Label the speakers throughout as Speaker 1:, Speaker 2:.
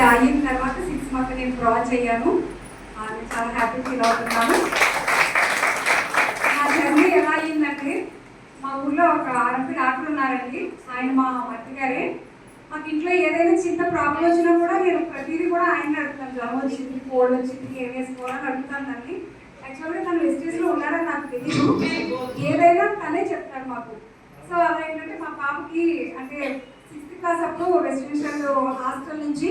Speaker 1: అయిన తర్వాత 6 మంత్ నేను క్రాస్ అయ్యాను. నేను చాలా హ్యాపీ ఫీల్ అవుతున్నాను. నా జర్నీ ఎలా అయ్యిందంటే, మా ఊళ్ళో ఒక ఆర్ఎంపీ డాక్టర్ ఉన్నారండి. ఆయన మా మట్టి గారే. మాకు ఇంట్లో ఏదైనా చిన్న ప్రాబ్లం వచ్చినా కూడా నేను ప్రతిదీ కూడా ఆయన అడుగుతాను. జ్వరం వచ్చింది, కోల్డ్ వచ్చింది, ఏం వేసుకోవాలని అడుగుతాను దాన్ని. యాక్చువల్గా తను వెస్టేజ్లో ఉన్నాడని నాకు తెలియదు. ఏదైనా తనే చెప్తాడు మాకు. సో అలా ఏంటంటే మా పాపకి అంటే 6th క్లాస్ అప్పుడు రెసిడెన్షియల్ హాస్టల్ నుంచి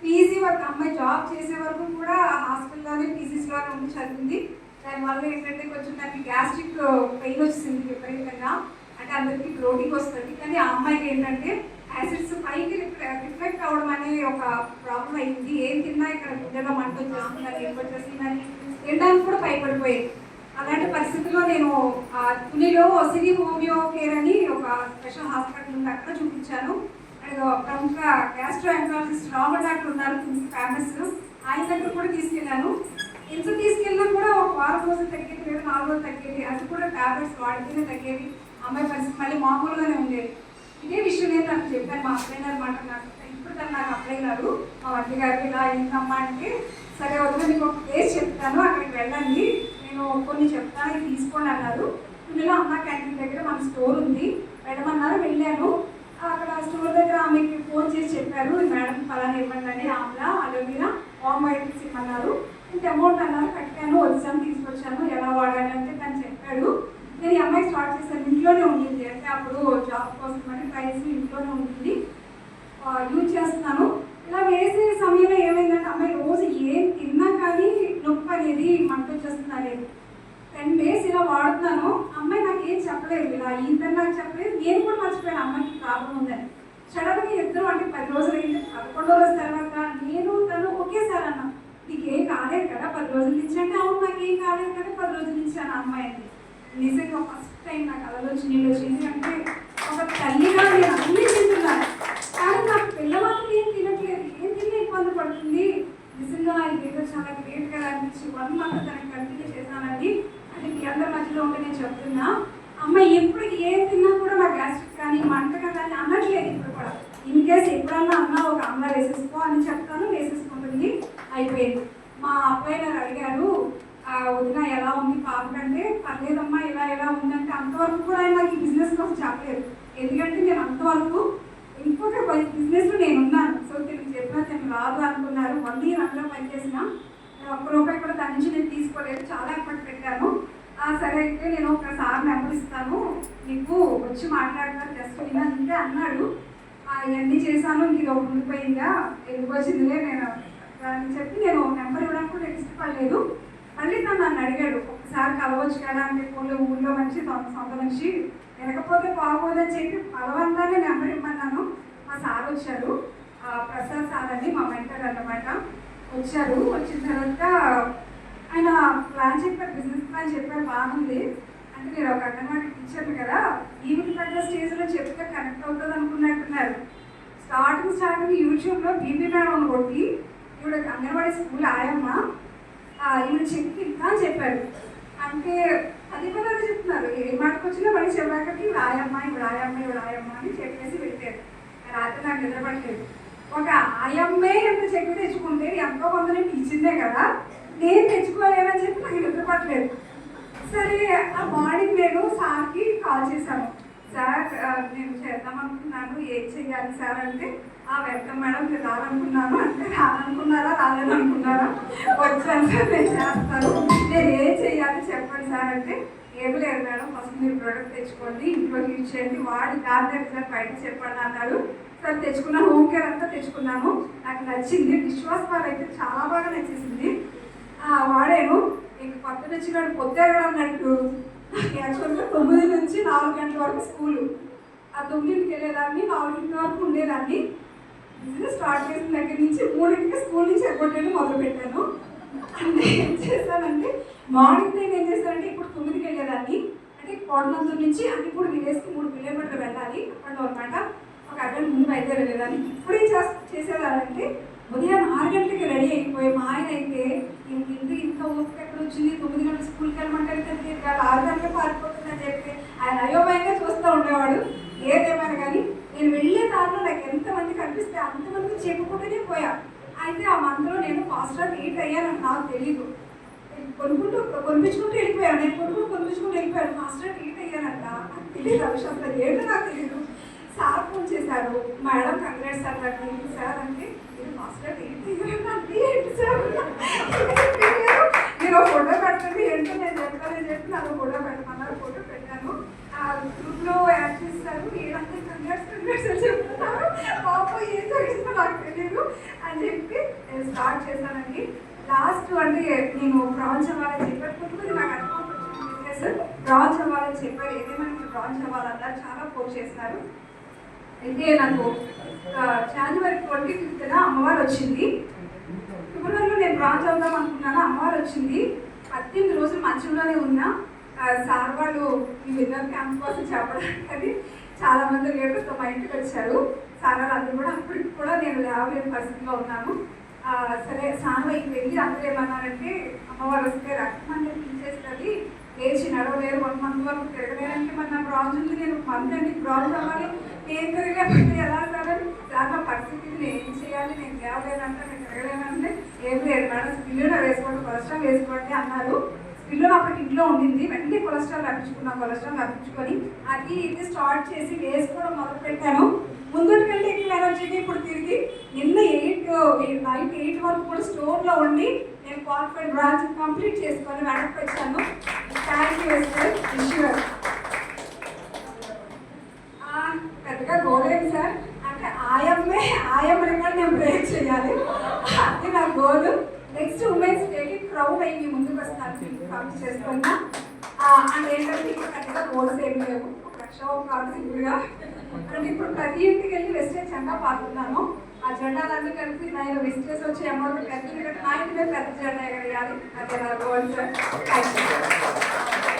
Speaker 1: పీజీ వరకు, అమ్మాయి జాబ్ చేసే వరకు కూడా హాస్టల్లోనే పీజీస్లోనే ఉండి చదివింది. దానివల్ల ఏంటంటే కొంచెం నాకు గ్యాస్ట్రిక్ పెయిన్ వచ్చింది విపరీతంగా. అంటే అందరికీ బ్లోటింగ్ వస్తుంది, కానీ ఆ అమ్మాయికి ఏంటంటే యాసిడ్స్ పైకి రిఫ్లెక్ట్ అవ్వడం అనేది ఒక ప్రాబ్లం అయింది. ఏం తిన్నా ఇక్కడ గుండెలో మంట వచ్చేస్తుందని, ఏం వచ్చేస్తుందని తినడానికి కూడా భయపడిపోయేది. అలాంటి పరిస్థితుల్లో నేను తునిలో సిరి హోమియో కేర్ అని ఒక స్పెషల్ హాస్పిటల్ ఉంది, అక్కడ చూపించాను. అండ్ ప్రముఖ గ్యాస్ట్రో ఎంట్రాలజిస్ట్ రామన్ డాక్టర్ ఉన్నారు, ఫేమస్. ఆయన దగ్గర కూడా తీసుకెళ్ళాను. ఎంత తీసుకెళ్ళినా కూడా ఒక వారం రోజులు తగ్గేది, లేదా 4 రోజులు తగ్గేది. అది కూడా టాబ్లెట్స్ వాడితేనే తగ్గేది. అమ్మాయి పరిస్థితి మళ్ళీ మామూలుగానే ఉండేది. ఇదే విషయం నేను నాకు చెప్పాను మా అప్లైన్ అనమాట. నాకు ఇప్పుడు తను నాకు అప్లైనారు మా వడ్డీ గారు. ఇలా ఏంటమ్మా అంటే, సరే వద్దు మీకు ఒక ప్లేస్ చెప్తాను, అక్కడికి వెళ్ళండి, నేను కొన్ని చెప్తాను, తీసుకోండి అన్నారు. పిల్లలు అమ్మ క్యాంటీన్ దగ్గర మన స్టోర్ ఉంది, వెళ్ళమన్నారు. వెళ్ళాను. అక్కడ స్టోర్ దగ్గర ఆమెకి ఫోన్ చేసి చెప్పారు, మేడం ఫలానా ఇవ్వండి అని. ఆమ్లా అలోవీరా వామ్ వైట్స్ ఇవ్వమన్నారు. ఇంత అమౌంట్ అన్నారు, కట్టాను, వచ్చాను, తీసుకొచ్చాను. ఎలా వాడాలి అంటే తను చెప్పాడు. నేను ఈ అమ్మాయి స్టార్ట్ చేశాను. ఇంట్లోనే ఉండింది, అంటే అప్పుడు జాబ్ కోసం అని ప్రైస్ ఇంట్లోనే ఉంటుంది, యూజ్ చేస్తున్నాను. ఇలా వేసే సమయంలో ఏమైందంటే అమ్మాయి రోజు ఏం తిన్నా కానీ నొప్పి అనేది మంట వచ్చేస్తుంది అనేది. 10 days ఇలా వాడుతున్నాను. అమ్మాయి నాకు ఏం చెప్పలేదు, ఇలా ఇంత నాకు చెప్పలేదు. నేను కూడా మర్చిపోయాను అమ్మాయికి ప్రాబ్లం ఉందని. సడన్గా ఇద్దరు అంటే 10 రోజులు అయింది. 11వ రోజు తర్వాత నేను తను ఒకేసారి అన్నా, నీకు ఏం కాలేదు కదా 10 రోజుల నుంచి అంటే, అవును నాకు ఏం కాలేదు కదా 10 రోజుల నుంచి అని అమ్మాయి అంది. నిజంగా ఫస్ట్ టైం నాకు అలలోచి నీళ్ళు వచ్చింది. అంటే ఒక తల్లిగా నేను అన్నీ తింటున్నాను, కానీ నాకు పిల్లవాళ్ళకి ఏం తినట్లేదు, ఏం తిన్నా ఇబ్బంది పడుతుంది. నిజంగా ఇదేదో చాలా గ్రేట్గా అనిపించి 1 month తనకి కంటిన్యూ చేశానండి. అంటే మీ అందరి మధ్యలో ఉంటే నేను చెప్తున్నా, అమ్మాయి ఎప్పుడు ఏం తిన్నా కూడా నా గ్యాస్ట్రిక్ కానీ మంటగా కానీ అనట్లేదు. ఇప్పుడు కూడా ఇన్ కేసు ఎప్పుడన్నా అన్నా ఒక అమ్మ వేసేసుకో అని చెప్తాను, వేసేసుకుంటుంది, అయిపోయింది. మా అబ్బాయి గారు అడిగారు, వదిన ఎలా ఉంది పాప కంటే. పర్లేదమ్మా ఇలా ఎలా ఉందంటే, అంతవరకు కూడా ఆయన నాకు ఈ బిజినెస్ కోసం చెప్పలేదు. ఎందుకంటే నేను అంతవరకు ఇంకొక బిజినెస్లో నేను ఉన్నాను. సో తిరిగి చెప్పినా తను రాదు అనుకున్నారు. 1 year అందులో పనిచేసిన, ₹1 కూడా దాని నుంచి నేను తీసుకోలేదు, చాలా ఎఫర్ట్ పెట్టాను. సరే అయితే నేను ఒకసారి నెంబర్ ఇస్తాను, నీకు వచ్చి మాట్లాడతాను, జస్ట్ వినంటే అన్నాడు. ఇవన్నీ చేశాను, ఇది ఒకటి ఉండిపోయిందా, ఎందుకు వచ్చిందిలే నేను అని చెప్పి నేను నెంబర్ ఇవ్వడానికి కూడా ఇష్టపడలేదు. మళ్ళీ తను నన్ను అడిగాడు, ఒకసారి కలవచ్చు కదా అంటే, ఊళ్ళో మనిషి సొంత మనిషి వెనకపోతే బాగోదని చెప్పి బలవంతాన్ని నెంబర్ ఇమ్మన్నాను. మా సార్ వచ్చారు, ప్రసాద్ సార్ అని మా మెంటర్ అన్నమాట. వచ్చారు. వచ్చిన తర్వాత ఆయన ప్లాన్ చెప్పారు, బిజినెస్ ప్లాన్ చెప్పారు, బాగుంది. అంటే నేను ఒక అంగన్వాడీ టీచర్ని కదా, ఈవినింగ్ పెద్ద స్టేజ్లో చెప్తే కనెక్ట్ అవుతుంది అనుకున్నట్టున్నారు. స్టార్టింగ్ యూట్యూబ్లో బీబీ మేడం కొట్టి, ఈవిడ అంగన్వాడీ స్కూల్ ఆయమ్మ, ఈవిడ చెప్పి ఇంకా చెప్పారు. అంటే అది కూడా అదే చెప్తున్నారు, ఏ మాటకు వచ్చినా మళ్ళీ చెప్పాకటి రాయమ్మ ఇవి రాయమ్మ ఇవి రాయమ్మ అని చెప్పేసి వెళ్ళారు. రాత్రి నాకు నిద్రపట్టలేదు. ఒక ఆయమ్మే ఎంత చెప్పి తెచ్చుకుంటే ఎంతో కొంత నేను ఇచ్చిందే కదా, నేను తెచ్చుకోలేనని చెప్పి నాకు నిద్రపట్టలేదు. సరే ఆ మార్నింగ్ నేను సార్కి కాల్ చేశాను, సార్ నేను చేద్దాం అనుకున్నాను, ఏం చెయ్యాలి సార్ అంటే, వెల్కమ్ మేడం మీరు రావాలనుకున్నాను అంటే, రావాలనుకున్నారా రాలేదనుకున్నారా, వచ్చాను సార్ నేను చేస్తాను, నేను ఏం చెయ్యాలి చెప్పండి సార్ అంటే, ఏమి లేదు మేడం ఫస్ట్ మీరు ప్రోడక్ట్ తెచ్చుకోండి, ఇంట్లోకి యూజ్ చేయండి, వాడి కార్నర్ సార్ బయట చెప్పండి అన్నాడు. సార్ తెచ్చుకున్నాను, హోమ్ కేర్ అంతా తెచ్చుకున్నాను, నాకు నచ్చింది. విశ్వాస్ పాలు అయితే చాలా బాగా నచ్చేసింది, వాడాను. ఇంక కొత్త తెచ్చినాడు పొద్దుగా అన్నట్టు. యాక్చువల్గా 9 నుంచి 4 గంటల వరకు స్కూలు, 9కి వెళ్ళేదాన్ని, 4 వరకు ఉండేదాన్ని. బిజినెస్ స్టార్ట్ చేసిన దగ్గర నుంచి 3కి స్కూల్ నుంచి ఎగ్గొట్టేది మొదలుపెట్టాను. అంటే ఏం చేస్తానంటే, మార్నింగ్ టైం ఏం చేస్తానంటే, ఇప్పుడు 9కి వెళ్ళేదాన్ని, అంటే కోటనంతూరు నుంచి అంటే ఇప్పుడు విలేజ్కి 3 కిలోమీటర్లు వెళ్ళాలి అప్పట్లో అనమాట. ఒక అరగంట ముందు బయట వెళ్ళేదాన్ని. ఇప్పుడు ఏం చేసేదానంటే, ఉదయం 6 గంటలకి రెడీ అయిపోయి, మా ఆయన అయితే ఇంత ఓపిక ఎక్కడ వచ్చింది, 9 గంటల స్కూల్కి వెళ్ళమంటారు కదా, 6 గంటలకు పారిపోతుందని చెప్పి ఆయన అయోమయంగా చూస్తూ ఉండేవాడు. ఏదేమైనా కానీ నేను వెళ్ళే దారిలో నాకు ఎంతమంది కనిపిస్తే అంతవరకు చెప్పుకుంటూనే పోయా. అయితే ఆ మంత్లో నేను ఫాస్ట్గా రీడ్ అయ్యానని నాకు తెలియదు. కొనిపించుకుంటూ వెళ్ళిపోయాను. నేను కొనిపించుకుంటూ వెళ్ళిపోయాను. ఫాస్ట్గా రీడ్ అయ్యానంట. నాకు తెలియదు ఆ విషయం, అసలు ఏంటో నాకు తెలియదు. సార్ ఫోన్ చేశారు, మేడం కంగ్రాట్స్ సార్ నాకు సార్ అంటే నేను ఫాస్ట్గా రీడ్ అయ్యానంటే ఏంటి సార్ నేను ఫోటో పెట్టండి ఏంటో నేను చెప్తానని చెప్పి నాకు ఫోటో పెట్టమన్నారు. ఫోటో పెట్టాను. ఆ గ్రూప్లో యాడ్ చేస్తారు. ఏదంటే కంగ్రాట్స్ అని చెప్తున్నారు. పాప ఏం జరిగిందో నాకు తెలియదు అని చెప్పి నేను స్టార్ట్ చేశానండి. లాస్ట్ అంటే నేను బ్రాంచ్ అవ్వాలని చెప్పారు. కొంతమంది నాకు అనుభవం వచ్చిన బిజినెస్ బ్రాంచ్ అవ్వాలని చెప్పారు. ఏదేమైనా మీరు బ్రాంచ్ అవ్వాలన్నారు. చాలా ఫోర్స్ చేస్తున్నారు. అయితే నాకు జనవరి 25న అమ్మవారు వచ్చింది. ఫిబ్రవరిలో నేను బ్రాంచ్ అవుదాం అనుకున్నాను. అమ్మవారు వచ్చింది. 18 రోజులు మంచంలోనే ఉన్నా. సార్ వాళ్ళు ఈ విన్నర్ క్యాంప్ కోసం చెప్పడానికి చాలా మంది లీడర్స్తో మా ఇంటికి వచ్చారు. సార్ వాళ్ళు అందరూ కూడా అప్పటికి కూడా నేను లేవలేని పరిస్థితిలో ఉన్నాను. సరే సాన్వైకి వెళ్ళి అందరూ ఏమన్నారంటే అమ్మవారు వస్తే రక్తం అనేది తీసేస్తుంది, లేచి నడవలేరు, 1 month వరకు తిరగలేరంటే మరి నా బ్రాంజ్ ఉంది, నేను మంత్ అండి బ్రాంజ్ అవ్వాలి, నేను తిరగలేకపోతే ఎలా సార్ అని. సార్ నా పరిస్థితి నేను ఏం చేయాలి, నేను లేవలేనంటే నేను తిరగలేనంటే ఏం లేదు మేడం స్పిల్లులో వేసుకోండి, కొలెస్ట్రాల్ వేసుకోండి అన్నారు. స్పిల్లులో అప్పటికి ఇంట్లో ఉండింది. వెంటనే కొలెస్ట్రాల్ రప్పించుకున్నాను. కొలెస్ట్రాల్ రప్పించుకొని అది ఇది స్టార్ట్ చేసి వేసుకోవడం మొదలు పెట్టాను. ముందుకు వెళ్ళి ఎక్కువ ఎనర్జీకి ఇప్పుడు తిరిగి నిన్న నైట్ 8 వరకు కూడా స్టోర్లో ఉండి నేను క్వాలిఫైడ్ బ్రాంచ్ కంప్లీట్ చేసుకొని వెనక్కి వచ్చాను. Thank you sir. ఈశ్వర్ పెద్దగా గోల్ ఏంటి సార్ అంటే ఆయమ్మని కూడా నేను బ్రేక్ చేయాలి, అది నా గోల్. నెక్స్ట్ ఉమెన్స్ డేకి క్రౌడ్ అయ్యి ముందుకు వస్తాను కంప్లీట్ చేసుకున్నా. అండ్ ఏంటంటే ఇంకా పెద్దగా గోల్స్ ఏమి లేవు. 1 లక్ష కార్డు సింపుల్గా అంటే ఇప్పుడు ప్రతి ఇంటికి వెళ్ళి వెస్టేజ్ జెండా పాడుతున్నాను. ఆ జెండాలన్నీ కలిపి నేను వెస్టేజ్ వచ్చి అమౌంట్ పెద్ద నా ఇంటి మీద పెద్ద జెండా ఎగరేయాలి. అదే నా గోల్ సార్. Thank you.